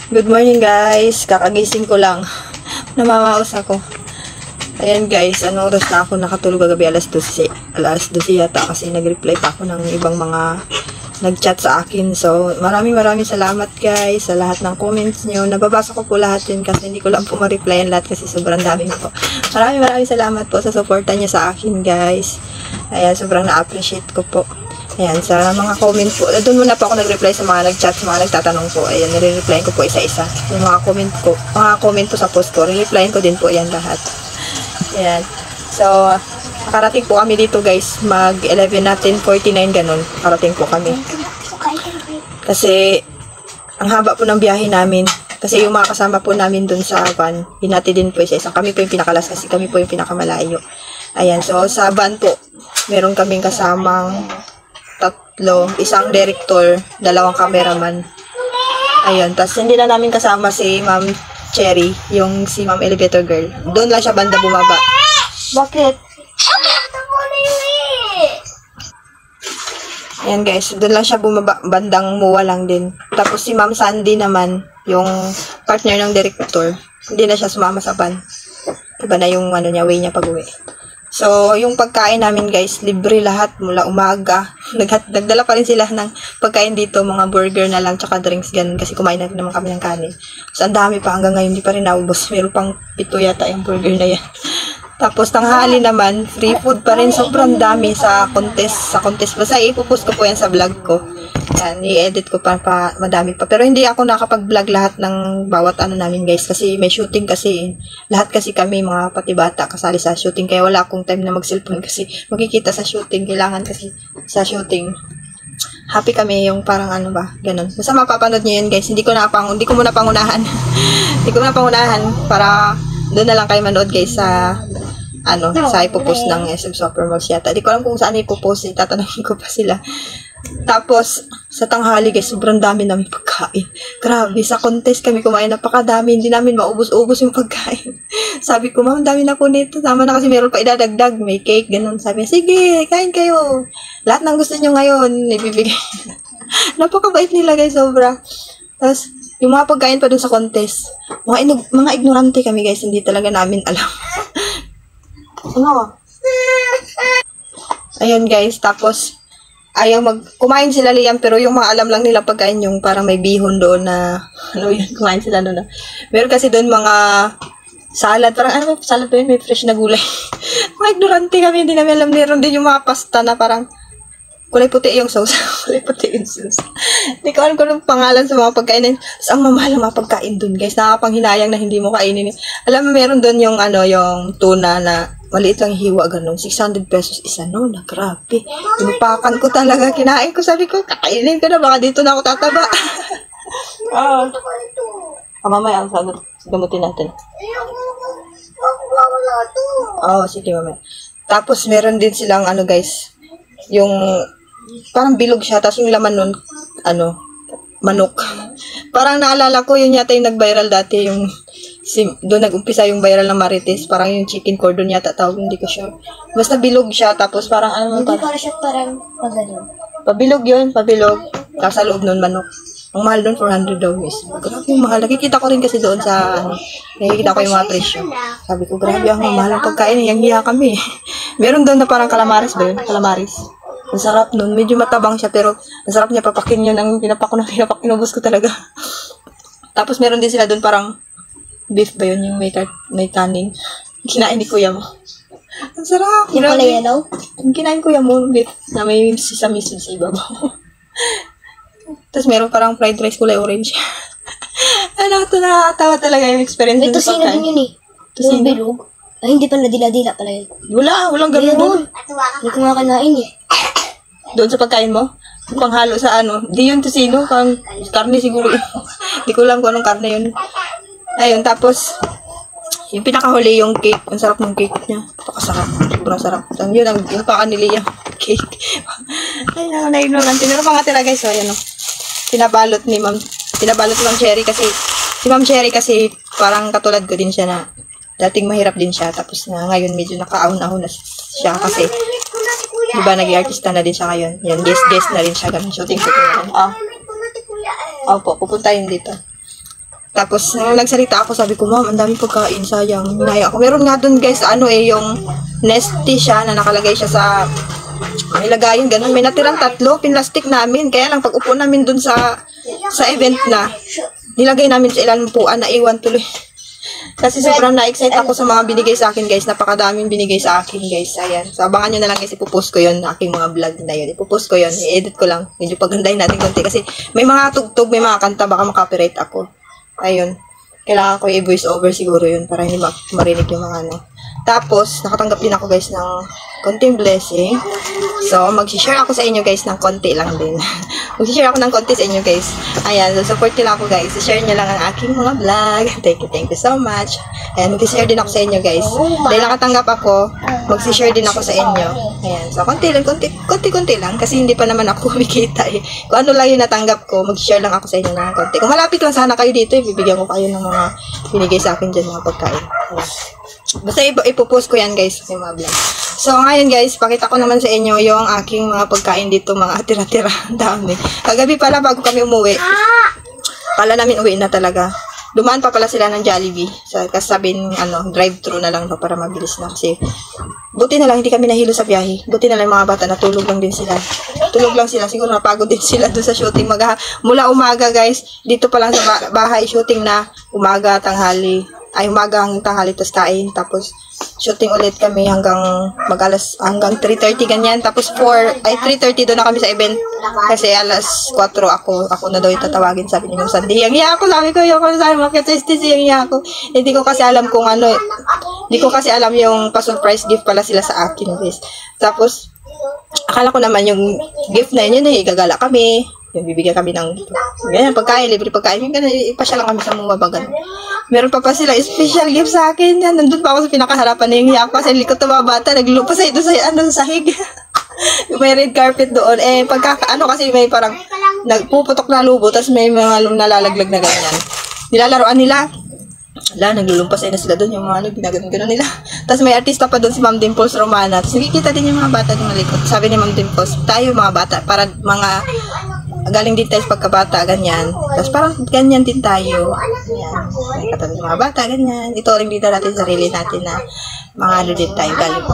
Good morning guys, kakagising ko lang. Namamaos ako. Ayan guys, anong oras na ako nakatulog kagabi? Alas 12 yata kasi nag-reply pa ako ng ibang mga nag-chat sa akin. So, maraming salamat guys sa lahat ng comments nyo. Nababasa ko po lahat yun kasi hindi ko lang po ma-replyan lahat kasi sobrang dami po. Maraming salamat po sa suporta nyo sa akin guys. Ayan, sobrang na-appreciate ko po. Ayan, sa mga comment po. Doon muna po ako nag-reply sa mga nag-chat, sa mga nagtatanong po. Ayan, nire-replyan ko po isa-isa. Yung mga comment po sa post ko, re-replyan ko din po yan lahat. Ayan. So, nakarating po kami dito guys. Mag-11 natin, 49 ganun. Nakarating po kami. Kasi, ang haba po ng biyahe namin. Kasi yung mga kasama po namin dun sa van, binati din po isa-isa. Kami po yung pinakalas kasi kami po yung pinakamalayo. Ayan, so sa van po, meron kaming kasamang tatlo, isang director, dalawang cameraman. Ayun, tapos hindi na namin kasama si Ma'am Cherry, yung si Ma'am Elevator Girl. Doon lang siya banda bumaba. Bakit? Ayan guys, doon lang siya bumaba, bandang muwa lang din. Tapos si Ma'am Sandy naman, yung partner ng director, hindi na siya sumama sa van. Iba na yung ano niya, way niya pag-uwi. So, yung pagkain namin guys, libre lahat mula umaga. Nagdala pa rin sila ng pagkain dito, mga burger na lang, tsaka drinks, ganun. Kasi kumain na rin naman kami ng kanin. So, ang dami pa hanggang ngayon, hindi pa rin naubos. Meron pang 7 yata yung burger na yan. Tapos, tanghali naman, free food pa rin. Sobrang dami sa contest. Basta ipupost ko po yan sa vlog ko. Yan, i-edit ko pa madami pa. Pero hindi ako nakapag-vlog lahat ng bawat ano namin guys. Kasi may shooting kasi. Lahat kasi kami mga pati bata kasali sa shooting. Kaya wala akong time na mag-cellphone kasi makikita sa shooting. Kailangan kasi sa shooting. Happy kami yung parang ano ba, ganun. Basta mapapanood nyo yun guys. Hindi ko muna pangunahan. Hindi ko muna pangunahan para doon na lang kayo manood guys sa sa ipopost ng SM Supermalls yata. Hindi ko alam kung saan ipopost. Tatanungin ko pa sila. Tapos, sa tanghali guys, sobrang dami namin pagkain. Grabe, sa contest kami kumain, napakadami. Hindi namin maubos-ubos yung pagkain. Sabi ko, ma'am, dami na po nito. Tama na kasi meron pa idadagdag. May cake, ganun. Sabi, sige, kain kayo. Lahat ng gusto nyo ngayon, ibibigay. Napakabait nila guys, sobra. Tapos, yung mga pagkain pa dun sa contest, mga ignorante kami guys, hindi talaga namin alam. Ano? Ayun guys, tapos kumain sila Liam, pero yung mga alam lang nila pagkain yung parang may bihon doon na yun, kumain sila doon na. Meron kasi doon mga salad, parang salad doon, may fresh na gulay. Mga ignorante kami, hindi namin alam. Meron din yung mga pasta na parang kulay puti yung sauce. Kulay puti yung sauce. Hindi ko alam kung anong pangalan sa mga pagkain. Tapos ang mamahal ang mga pagkain doon guys, nakakapanghinayang na hindi mo kainin. Alam mo, meron doon yung yung tuna na maliit lang hiwa, ganun. 600 pesos isa, no? Na grabe. Inupakan ko talaga. Kinain ko. Sabi ko, kakainin ko na. Baka dito na ako tataba. Mamaya ang sagot. Gamutin natin. Sige mamaya. Tapos, meron din silang, guys, yung, parang bilog siya. Tapos yung laman nun, manok. Parang naalala ko, yun yata yung nag-viral dati, yung doon nag-umpisa yung viral ng Marites, parang yung chicken cordon yata tawag, hindi ko sure. Basta bilog siya, tapos parang hindi para siya parang pagano. Pabilog yun, pabilog. Tapos sa loob nun manok. Ang mahal doon, 400 daw guys. Grabe yung mahal. Nakikita ko rin kasi doon sa, nakikita ko yung mga presyo. Sabi ko, grabe ang mahal ng pagkain. Yang hiya kami. Meron doon na parang calamares ba yun? Calamares. Ang sarap nun. Medyo matabang siya, pero ang sarap niya papakin yun. Ang pinubos ko talaga. Tapos meron din sila doon parang beef ba yun, yung may kanin. Kinain ni kuya mo. Ang sarap. Yung pala yan, no? Kinain kuya mo, beef na may sesame seeds sa ibabaw. Tapos meron parang fried rice kulay orange. Nakatawa talaga yung experience. May tosino din yun eh. Tosino bilog. Ay, hindi pala dila-dila pala yun. Walang ganun doon. Hindi ko nga kanain eh. Doon sa pagkain mo? Panghalo sa di yun tosino, pang karne siguro. Hindi ko alam kung anong karne yun. Ayun, tapos, yung pinakahuli yung cake. Ang sarap ng cake niya. Napakasarap. Sobrang sarap. Yun, yung pakanili yung cake. Ay, na-ignorante. Meron pa nga talaga guys. So, ayan o. Pinabalot ni Ma'am Cherry kasi, si Ma'am Cherry kasi, parang katulad ko din siya na, dating mahirap din siya. Tapos na ngayon, medyo nakaahon-ahon na siya kasi, diba, nag-i-artista na din siya ngayon. Yan, guest na rin siya. Ganun, shooting na rin. Opo, pupuntahin dito. Tapos, nung nagsalita ako, sabi ko, ma'am, ang dami pagkain, sayang. Hinaya ako. Meron nga dun, guys, yung nesty siya na nakalagay siya sa nilagayin, ganun. May natirang 3, pinlastik namin. Kaya lang, pag upo namin dun sa event na, nilagay namin sa ilang puan na iwan tuloy. Kasi sobrang na-excite ako sa mga binigay sa akin, guys. Napakadaming binigay sa akin, guys. Ayan. So, abangan nyo na lang, guys. Ipupost ko yun, aking mga vlog na yun. Ipupost ko yun. I-edit ko lang. Medyo pagandahin natin konti. Kasi may mga tugtog, may mga kanta, baka makapiright ako. Ayun. Kailangan ko i-voice over siguro yun para hindi marinig yung mga ano. Tapos, nakatanggap din ako, guys, ng konting blessing. So, mag-share ako sa inyo, guys, ng konti lang din. Mag-share ako ng konti sa inyo, guys. Ayan, so support nyo lang ako, guys. Share nyo lang ang aking mga vlog. Thank you so much. Ayan, mag-share din ako sa inyo, guys. Dahil nakatanggap ako, mag-share din ako sa inyo. Ayan, so konti lang, konti lang. Kasi hindi pa naman ako kumikita eh. Kung ano lang yung natanggap ko, mag-share lang ako sa inyo ng konti. Kung malapit lang sana kayo dito, ibibigyan ko kayo ng mga binigay sa akin dyan, mga pagkain. Ayan. Basta ipopost ko yan, guys, sa mga vlog. So, ngayon, guys, pakita ko naman sa inyo yung aking mga pagkain dito, mga tira-tira. Dami. Kagabi pala, bago kami umuwi, pala namin uwi na talaga. Dumaan pa pala sila ng Jollibee. Kasi sabing, drive-thru na lang daw para mabilis na. Kasi, buti na lang, hindi kami nahilo sa biyahe. Buti na lang mga bata, natulog lang din sila. Tulog lang sila. Siguro napagod din sila doon sa shooting. Mula umaga, guys, dito pa lang sa bahay, shooting na umaga, tanghali. Umaga hanggang tanghali, tapos kain. Tapos, shooting ulit kami hanggang 3:30 ganyan. Tapos 3:30 doon na kami sa event. Kasi alas 4 ako na daw itatawagin, sabi ni Ma'am Sandy. Yang iya ako, sabi ko, yung sabi makita-testis yung iya ako. Hindi ko kasi alam kung hindi ko kasi alam yung pa-surprise gift pala sila sa akin, guys. Tapos, akala ko naman yung gift na yun, igagala kami. Yung bibigyan kami ng ganyan, pagkain, libre pagkain. Yung ganyan, ipasya lang kami sa mga bagan. Meron pa sila special gift sa akin. Yan, nandun pa ako sa pinakaharapan na yung hiya ko. Kasi likod ng mga bata, naglulupa sa ito sa sahig. May red carpet doon. Kasi may parang nagpuputok na lubo, tapos may mga nalalaglag na ganyan. Nilalaroan nila. Naglulumpas na sila doon, yung mga ginagano nila. Tapos may artista pa doon si Ma'am Dimples Romana. Tapos nakikita din yung mga bata doon malikot. Sabi ni Ma'am Dimples, tayo mga bata, para mga galing din tayo sa pagkabata, ganyan. Tapos parang ganyan din tayo. Yan. Katabi ng mga bata, ganyan. Ito rin dito natin sarili natin na mga din tayo. Galing.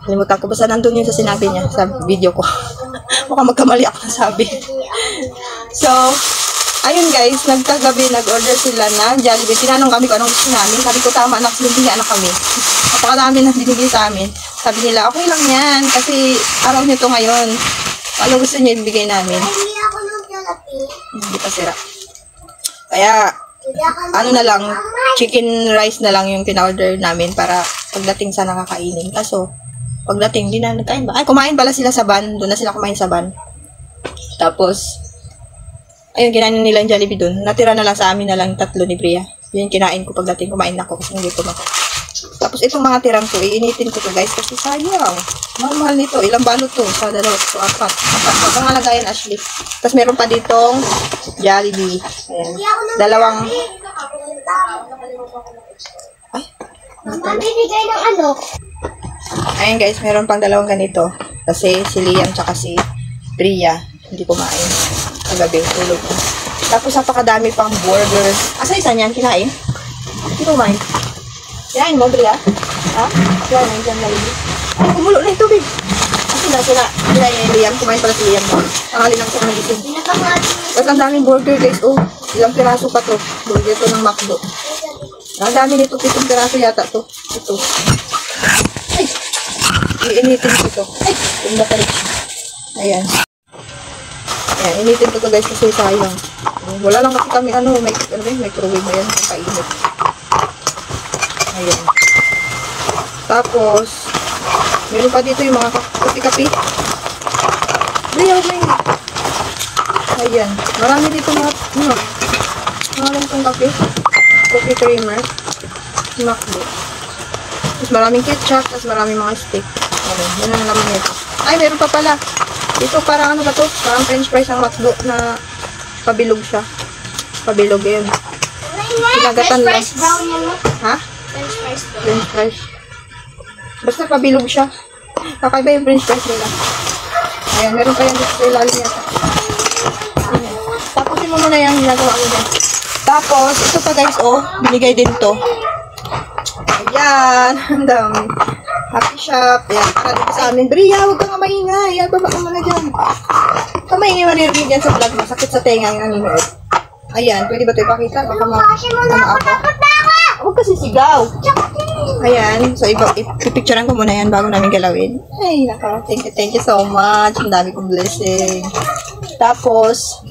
Halimutan ko. Basta nandun yun sa sinabi niya sa video ko. Mukhang magkamali ako na sabi. So, ayun guys, nag-order sila na Jollibee. Tinanong kami kung anong gusto namin. Sabi ko, tama na, binigyan na kami. Napakadami na binigay sa amin. Sabi nila, okay lang yan. Kasi araw nyo to ngayon. Ano gusto niyo ibigay namin? Hindi pa sira. Kaya, na lang, chicken rice na lang yung pina-order namin para pagdating sa nakakainin. Kaso, pagdating, di na nagkain ba? Kumain pala sila sa van. Doon na sila kumain sa van. Tapos, ayun, kinain nila yung Jollibee doon. Natira na lang sa amin na lang 3 ni Bria. Yun, kinain ko pagdating, kumain ako kasi hindi ko Tapos, itong mga tirang to, iinitin ko to guys kasi sayang. Mahal nito. Ilang balot to? Sa 2, 4. 4. Ang malagayan, Ashley. Tapos, meron pa ditong Jollibee. Ayan. Dalawang... Ay. Mabibigay ng ano? Ayan guys, meron pang 2 ganito. Kasi si Liam tsaka si Bria hindi kumain. Kagabi, tulog ko. Tapos, napakadami pang burgers. Asa isa niyan? Kinain? Hindi kumain. Kinain mo, Bria? Ha? Kinain mo dyan, lady. Ay, kumulo na yung tubig. Sila. Kinain ni Liam. Kumain pala si Liam. Tangali lang siya nagising. Tapos, ang daming burger, guys. Oh, ilang piraso pa to. Burger to ng McDo. Ang dami nito. 7 piraso yata to. Ito. Ay! Iinitin ko to. Ay! Tumbatay. Ayan. Ayan, initin ko to guys kasi sayang. Wala lang kasi kami microwave na yan, kainit. Ayan. Tapos, meron pa dito yung mga kapi-kapi. Ayan. Marami dito mga itong kape. Coffee creamer. McDo. Tapos maraming ketchup, tapos maraming mga steak. Ayan, yan ang laman nito. Ay, meron pa pala. Ito parang ano ba to? Parang french fries ang McDo na pabilog siya. Pabilog yun. Pinagatan lang. French fries brown yan mo? Ha? French fries brown. French fries. Basta pabilog siya. Kakaiba yung french fries nila. Ayan, meron pa yan dito sa ilalim yata. Ayan. Tapusin mo muna yung ginagawa mo dyan. Tapos, ito pa guys, oh, binigay din to. Ayan, ang dami. Happy Shop. Ayan, sabi ko sa amin, Bria, huwag kang maingay. Ayan, baba ka muna dyan. Huwag kang maingay, manirinig yan sa vlog mo. Sakit sa tenga yung nanonood. Ayan, pwede ba ito ipakita? Baka ako. Huwag kasi sigaw. Ayan, so ipipicturean ko muna yan bago namin galawin. Ay, naka, thank you so much. Ang dami kong blessing. Tapos,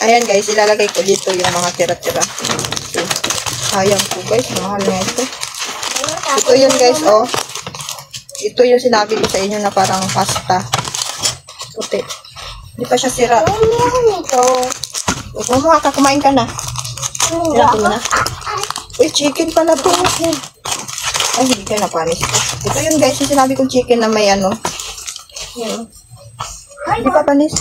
ayan guys, ilalagay ko dito yung mga tira-tira. Sayang po guys, mahal na ito. Ito yun guys, oh. Ito yung sinabi ko sa inyo na parang pasta. Puti. Hindi pa siya sira. Huwag mo ka, kumain ka na. Sira ko na. Uy, chicken pala po. Ay, hindi ka napanis. Ito yun guys, yung sinabi kong chicken na may ano. Yan. Hindi pa panis.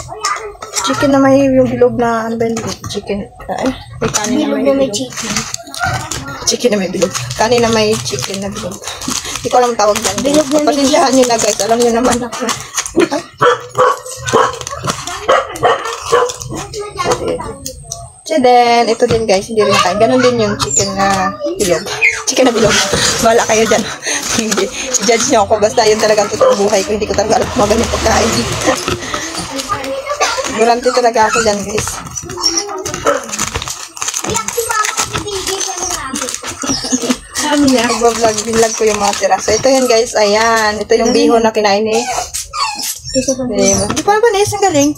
Chicken na may yung bilog na, ano ba yung chicken? Ay, may kanin na may bilog. Chicken na may bilog. Kanin na may chicken na bilog. Hindi ko alam tawag dyan. Pasensyahan nyo na guys. Alam nyo naman ako. So then, ito din guys. Hindi rin kain. Ganon din yung chicken na bilog. Chicken na bilog. Wala kayo dyan. Hindi. I-judge nyo ako. Basta yun talagang totoong buhay ko. Hindi ko talaga alam kung magaling pagkain. Gulanti talaga ako dyan guys. Nag-vlog, binlog ko yung mga tira. So, ito yun guys. Ayan. Ito yung bihon na kinain eh. Hindi pa na panis. Ang galing.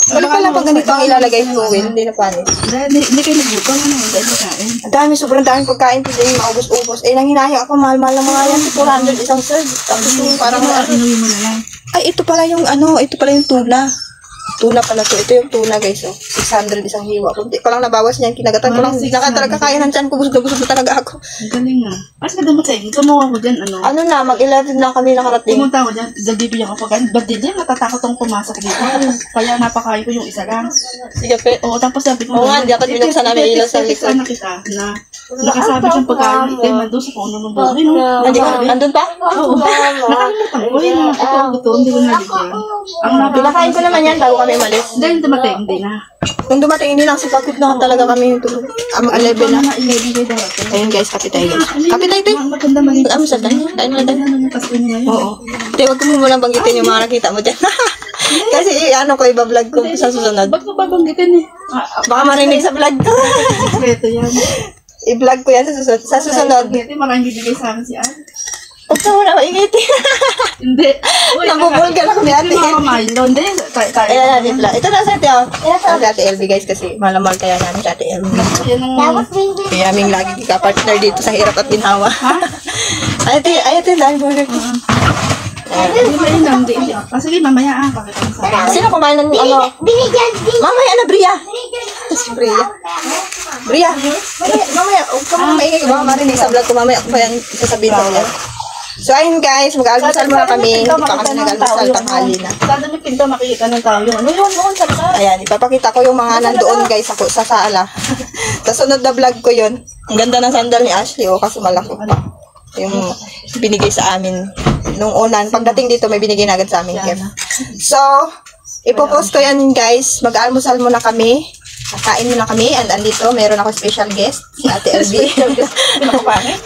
Balik pa lang pag ganito ang ilalagay fluid. Hindi na panis. Hindi kayo nagbuto. Ano yung dahil pagkain? Ang dami. Sobrang daming pagkain. Hindi maubos-ubos. Eh, nanghinayo ako. Mahal-mahal ng mga yan. 400 isang serve. Tapos yung parang Inuwi mo na lang. ay, ito pala yung ano. Ito pala yung tuna. Tuna pala to. Ito yung tuna guys. Oh. 600 isang hiwa. Kunti pa lang nabawas niyan. Kinagatan ko lang. Hindi na talaga kaya ng tiyan ko. Busog na talaga ako. Ang galing nga. Mas kadamot sa'yo. Tumuha ko dyan. Ano? Ano na, mag-11 lang kami nakarating. Pumunta ko dyan. Bibigyan ko pagkain. Ba't di dyan? Natatakot akong pumasok dito. Kaya napakain ko yung isa lang. Sige, pe. Oo, tapos sabi ko. Oo nga, di ako binuksan namin ilaw sa likod. Sana kita na nakasabit yung pagkain. Hindi nandun sa puno ng buhay. Andun pa? Oo. Nakalimutan ko. Yun na. Ito, gusto. Hindi ko nabigyan. Ang Pinakain ko naman yan bago kami umalis. dahil dumating, hindi na. Nung dumating, hindi lang si pagod na talaga kami yung tulog. 11 na. 11 kayo darating. Ayun guys, kape tayo guys. Kape tayo tayo. Maganda maliit. Sa tayo. Tayo na tayo. Pasko nyo ngayon. Oo. Hindi, wag mo lang banggitin yung mga nakita mo dyan. Kasi ano ko, iba-vlog ko sa susunod. Ba't mo babanggitin eh? Baka marinig sa vlog ko. Ito yan. I-vlog ko yan sa susunod. Sa susunod. Ito maraming bibigay sa akin si Ann. Huwag ka muna maingiti. Hindi. Nabubulgan ako ni ate. Mga Milo. Hindi. Tayo. Ayan na, dipla. Ito na sa ate, oh. Sa ate LB guys kasi malamal kaya namin sa ate LB. Yan ang... Kaya aming lagi ka-partner dito sa hirap at ginhawa. Ate, dahil burger ko. Hindi ba yun lang? Hindi. Sige, mamaya pakita mo sa akin. Sino kumain ng ano? Mamaya na, Bria. Si Bria. Bria. Mamaya, huwag ka muna maingay. Baka marinig sa vlog ko. Mamaya ako pa yan sasabihin sa ulit. So, ayun guys, mag-almusal muna kami. Hindi pa kami nag-almusal, tanghali na. Sa dami pinto makikita ng tao yun. Ano yun? Noon sa lakas. Ayan, ipapakita ko yung mga nandoon guys ako sa sala. Sa sunod na vlog ko yun. Ang ganda ng sandal ni Ashley, oh, kaso malaki pa. Yung binigay sa amin nung unan. Pagdating dito, may binigay na agad sa amin. Kev. So, ipopost ko yan guys. Mag-almusal muna kami. Nakain muna kami. And andito, meron ako special guest. Si Ate LB. Pinakapangit.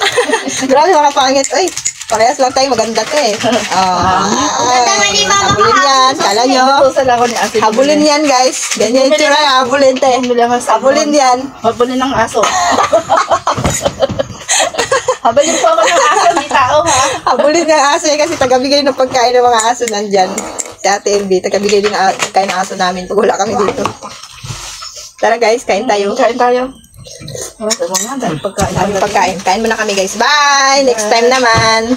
Grabe mga pangit. Ay, parehas lang tayo. Maganda to eh. Habulin yan. Kala nyo. Natutusan ako ni Ate. Habulin yan guys. Ganyan yung tsura. Habulin te. Habulin yan. Habulin ng aso. Habulin po ako ng aso, di tao ha. Habulin ng aso eh, kasi tagabigay ng pagkain ng mga aso nandyan. Si Ate LB, tagabigay din ng pagkain ng aso namin pag wala kami dito. Tara guys, kain tayo. Kain tayo. Ano sa mga dahil pagkain. Pagkain. Kain muna kami guys. Bye! Next time naman.